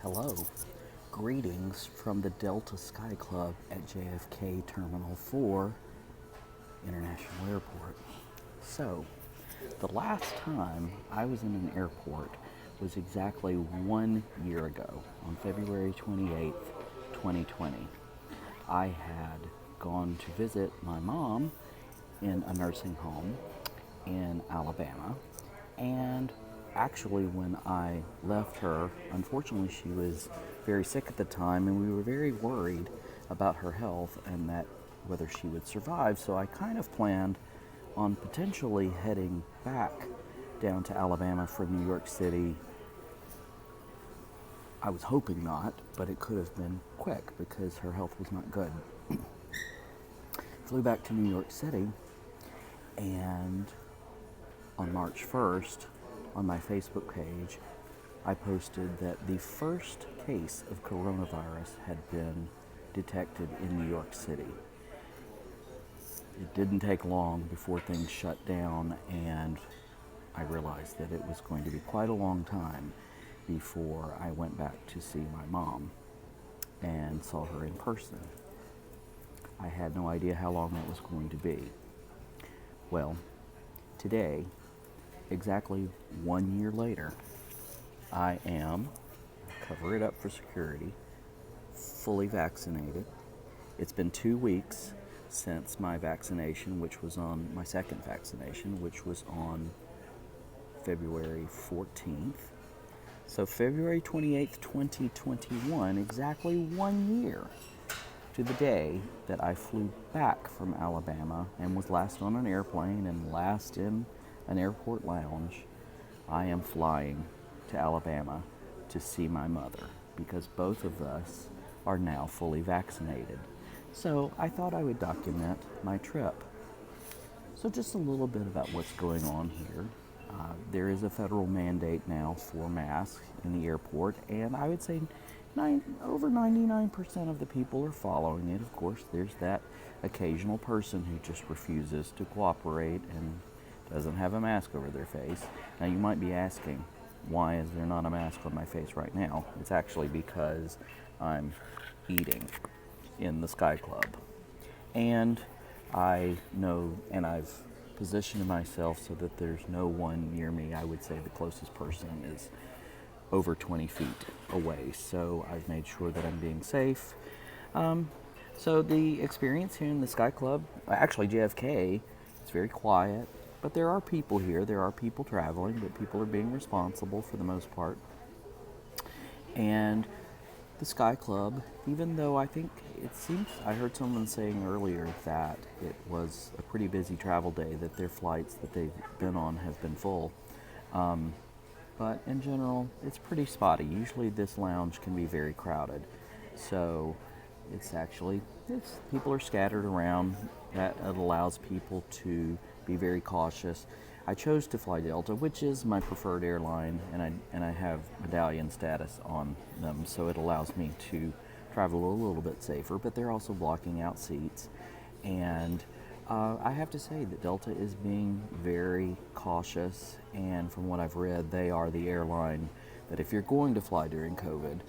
Hello. Greetings from the Delta Sky Club at JFK Terminal 4 International Airport. So, the last time I was in an airport was exactly 1 year ago, on February 28th, 2020. I had gone to visit my mom in a nursing home in Alabama, and actually, when I left her, unfortunately, she was very sick at the time, and we were very worried about her health and that whether she would survive. So I kind of planned on potentially heading back down to Alabama from New York City. I was hoping not, but it could have been quick because her health was not good. Flew back to New York City, and on March 1st, on my Facebook page, I posted that the first case of coronavirus had been detected in New York City. It didn't take long before things shut down, and I realized that it was going to be quite a long time before I went back to see my mom and saw her in person. I had no idea how long that was going to be. Well, today, exactly 1 year later, I am, cover it up for security, fully vaccinated. It's been 2 weeks since my vaccination, which was on my second vaccination, which was on February 14th. So February 28th, 2021, exactly 1 year to the day that I flew back from Alabama and was last on an airplane and last in an airport lounge. I am flying to Alabama to see my mother because both of us are now fully vaccinated. So I thought I would document my trip. So just a little bit about what's going on here. There is a federal mandate now for masks in the airport, and I would say over 99% of the people are following it. Of course, there's that occasional person who just refuses to cooperate and doesn't have a mask over their face. Now, you might be asking, why is there not a mask on my face right now? It's actually because I'm eating in the Sky Club. And I know, and I've positioned myself so that there's no one near me. I would say the closest person is over 20 feet away. So I've made sure that I'm being safe. So the experience here in the Sky Club, actually JFK, it's very quiet. But there are people here, there are people traveling, but people are being responsible for the most part. And the Sky Club, even though I think it seems, I heard someone saying earlier that it was a pretty busy travel day, that their flights that they've been on have been full. But in general, it's pretty spotty. Usually this lounge can be very crowded. So people are scattered around. That allows people to be very cautious. I chose to fly Delta, which is my preferred airline, and I have medallion status on them, so it allows me to travel a little bit safer, but they're also blocking out seats. And I have to say that Delta is being very cautious, and from what I've read, they are the airline that if you're going to fly during COVID,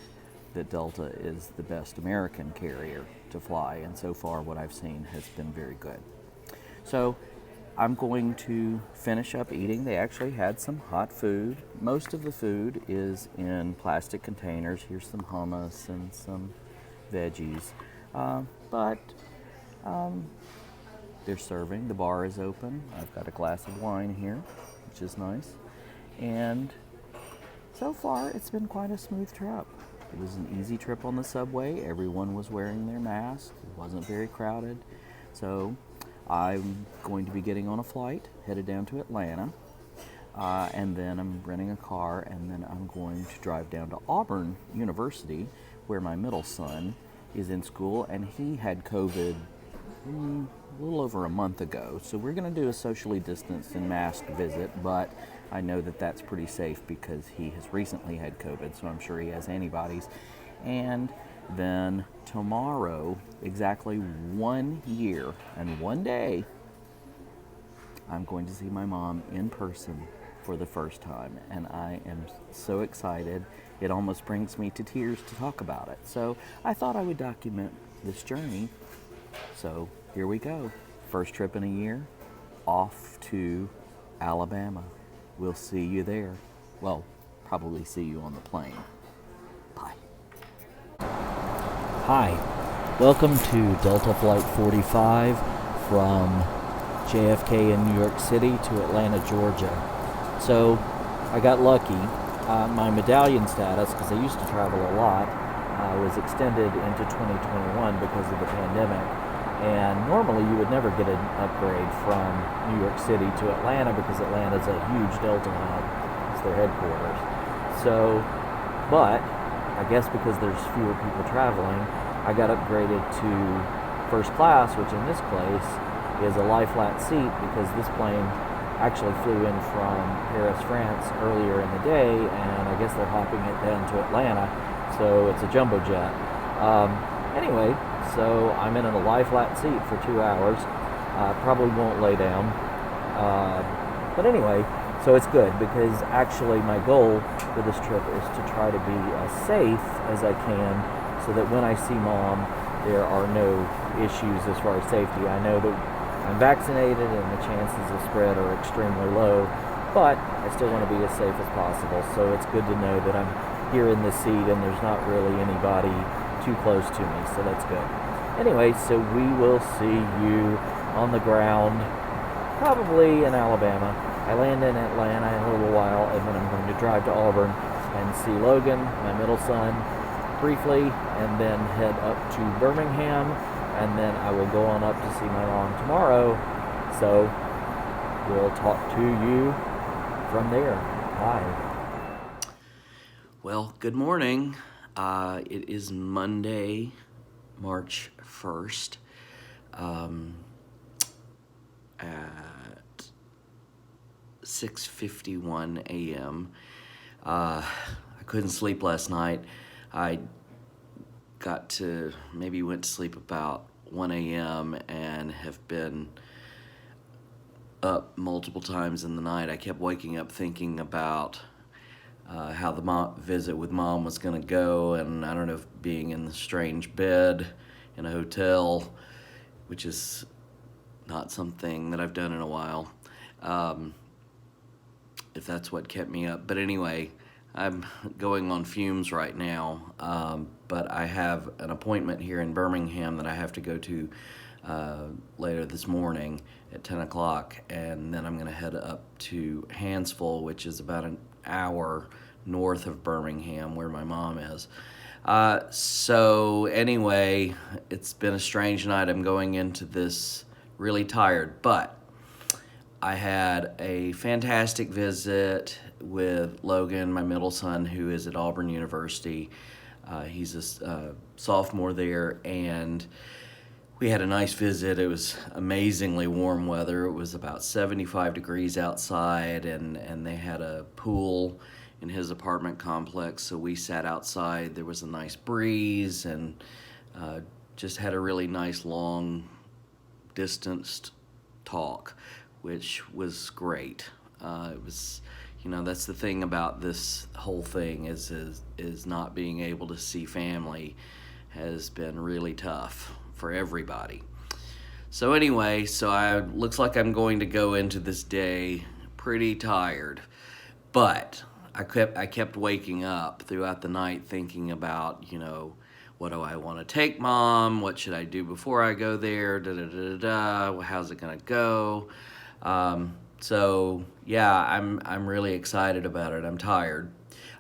that Delta is the best American carrier to fly, and so far what I've seen has been very good. So I'm going to finish up eating. They actually had some hot food. Most of the food is in plastic containers. Here's some hummus and some veggies. But they're serving. The bar is open. I've got a glass of wine here, which is nice. And so far, it's been quite a smooth trip. It was an easy trip on the subway. Everyone was wearing their masks. It wasn't very crowded. So I'm going to be getting on a flight, headed down to Atlanta, and then I'm renting a car, and then I'm going to drive down to Auburn University, where my middle son is in school, and he had COVID a little over a month ago. So we're going to do a socially distanced and masked visit, but I know that that's pretty safe because he has recently had COVID, so I'm sure he has antibodies. And then tomorrow, exactly 1 year and 1 day, I'm going to see my mom in person for the first time, and I am so excited. It almost brings me to tears to talk about it. So I thought I would document this journey. So here we go. First trip in a year, off to Alabama. We'll see you there. Well, probably see you on the plane. Bye. Hi, welcome to Delta Flight 45 from JFK in New York City to Atlanta, Georgia. So I got lucky. My medallion status, because I used to travel a lot, was extended into 2021 because of the pandemic. And normally you would never get an upgrade from New York City to Atlanta because Atlanta's a huge Delta hub. It's their headquarters. So, but I guess because there's fewer people traveling, I got upgraded to first class, which in this place is a lie flat seat because this plane actually flew in from Paris, France earlier in the day, and I guess they're hopping it down to Atlanta, so it's a jumbo jet. Anyway, so I'm in a lie flat seat for 2 hours. Probably won't lay down. But anyway, so it's good because actually my goal for this trip is to try to be as safe as I can so that when I see Mom, there are no issues as far as safety. I know that I'm vaccinated and the chances of spread are extremely low, but I still want to be as safe as possible. So it's good to know that I'm here in this seat and there's not really anybody too close to me, so that's good. Anyway, so we will see you on the ground, probably in Alabama. I land in Atlanta in a little while, and then I'm going to drive to Auburn and see Logan, my middle son, briefly, and then head up to Birmingham, and then I will go on up to see my mom tomorrow. So we'll talk to you from there. Bye. Well, good morning. It is Monday, March 1st, at 6:51 a.m. I couldn't sleep last night. I went to sleep about 1 a.m. and have been up multiple times in the night. I kept waking up thinking about how the visit with Mom was going to go, and I don't know if being in the strange bed in a hotel, which is not something that I've done in a while, if that's what kept me up. But anyway, I'm going on fumes right now, but I have an appointment here in Birmingham that I have to go to later this morning at 10 o'clock, and then I'm going to head up to Hansville, which is about an hour north of Birmingham, where my mom is. So anyway, it's been a strange night. I'm going into this really tired, but I had a fantastic visit with Logan, my middle son, who is at Auburn University. He's a sophomore there, and we had a nice visit. It was amazingly warm weather. It was about 75 degrees outside, and they had a pool in his apartment complex, so we sat outside. There was a nice breeze, and just had a really nice long distanced talk, which was great. It was, that's the thing about this whole thing is not being able to see family has been really tough for everybody. So anyway, looks like I'm going to go into this day pretty tired, but I kept waking up throughout the night thinking about, what do I want to take Mom? What should I do before I go there? How's it gonna go? So yeah, I'm really excited about it. I'm tired.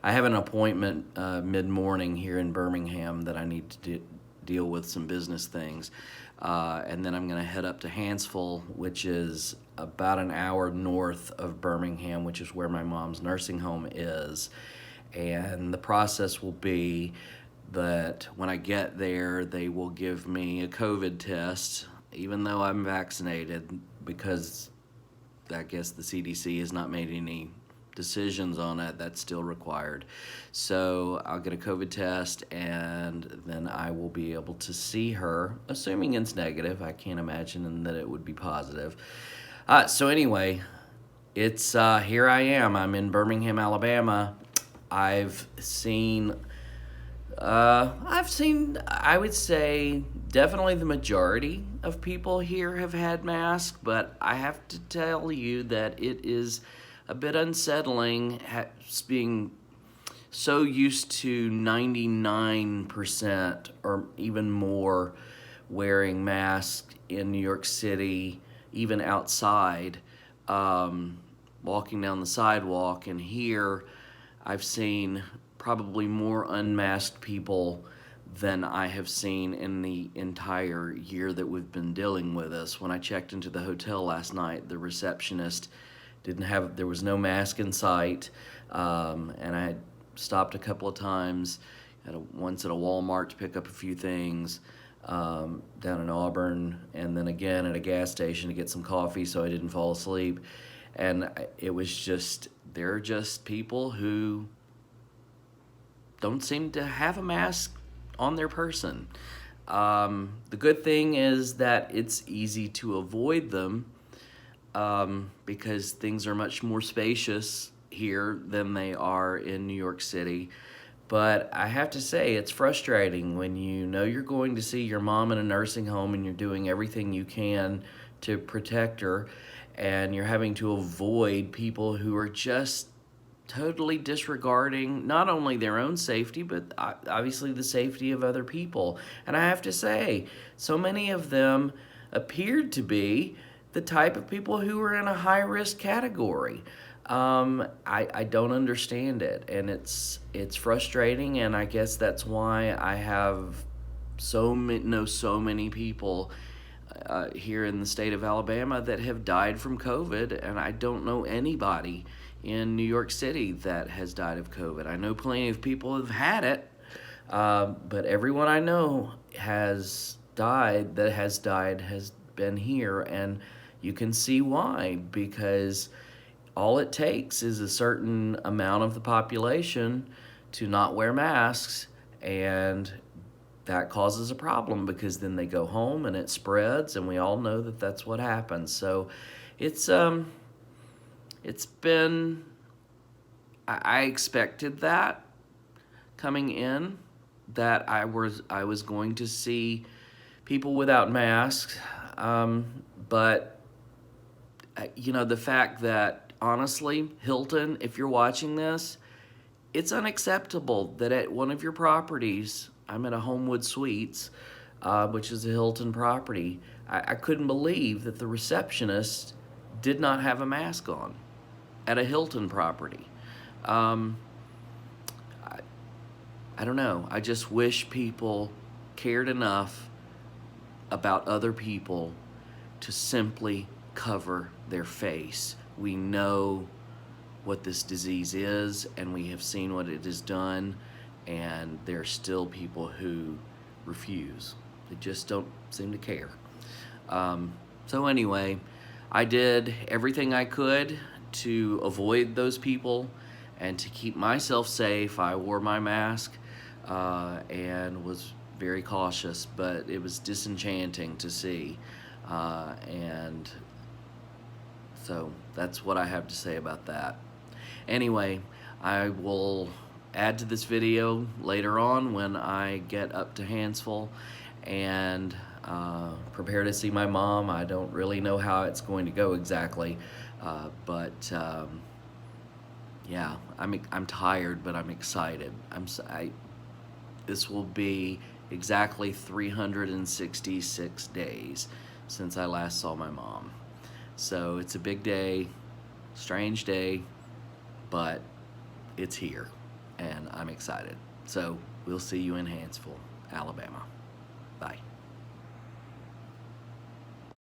I have an appointment mid-morning here in Birmingham that I need to deal with some business things, and then I'm gonna head up to Hansville, which is about an hour north of Birmingham, which is where my mom's nursing home is. And the process will be that when I get there, they will give me a COVID test, even though I'm vaccinated, because I guess the CDC has not made any decisions on it. That's still required. So I'll get a COVID test, and then I will be able to see her, assuming it's negative. I can't imagine that it would be positive. So anyway, It's here I am. I'm in Birmingham, Alabama. I've seen, I would say, definitely the majority of people here have had masks, but I have to tell you that it is a bit unsettling being so used to 99% or even more wearing masks in New York City, even outside, um, walking down the sidewalk. And here I've seen probably more unmasked people than I have seen in the entire year that we've been dealing with this. When I checked into the hotel last night, the receptionist there was no mask in sight, and I had stopped a couple of times, once at a Walmart to pick up a few things down in Auburn, and then again at a gas station to get some coffee so I didn't fall asleep. And it was just, they're just people who don't seem to have a mask on their person. The good thing is that it's easy to avoid them because things are much more spacious here than they are in New York City. But I have to say, it's frustrating when you know you're going to see your mom in a nursing home and you're doing everything you can to protect her, and you're having to avoid people who are just totally disregarding not only their own safety, but obviously the safety of other people. And I have to say, so many of them appeared to be the type of people who are in a high risk category. I don't understand it, and it's frustrating, and I guess that's why I have know so many people here in the state of Alabama that have died from COVID, and I don't know anybody in New York City that has died of COVID. I know plenty of people have had it, but everyone I know has died has been here, and you can see why, because all it takes is a certain amount of the population to not wear masks, and that causes a problem because then they go home and it spreads, and we all know that that's what happens. So it's it's been, I expected that coming in, that I was going to see people without masks, but the fact that, honestly, Hilton, if you're watching this, it's unacceptable that at one of your properties, I'm at a Homewood Suites, which is a Hilton property, I couldn't believe that the receptionist did not have a mask on at a Hilton property. Um, I, I don't know. I just wish people cared enough about other people to simply cover their face. We know what this disease is, and we have seen what it has done, and there are still people who refuse. They just don't seem to care. So anyway, I did everything I could to avoid those people and to keep myself safe. I wore my mask and was very cautious, but it was disenchanting to see. And so that's what I have to say about that. Anyway, I will add to this video later on when I get up to Hansville and prepare to see my mom. I don't really know how it's going to go exactly, but yeah, I'm tired, but I'm excited. This will be exactly 366 days since I last saw my mom. So it's a big day, strange day, but it's here, and I'm excited. So we'll see you in Hansville, Alabama. Bye.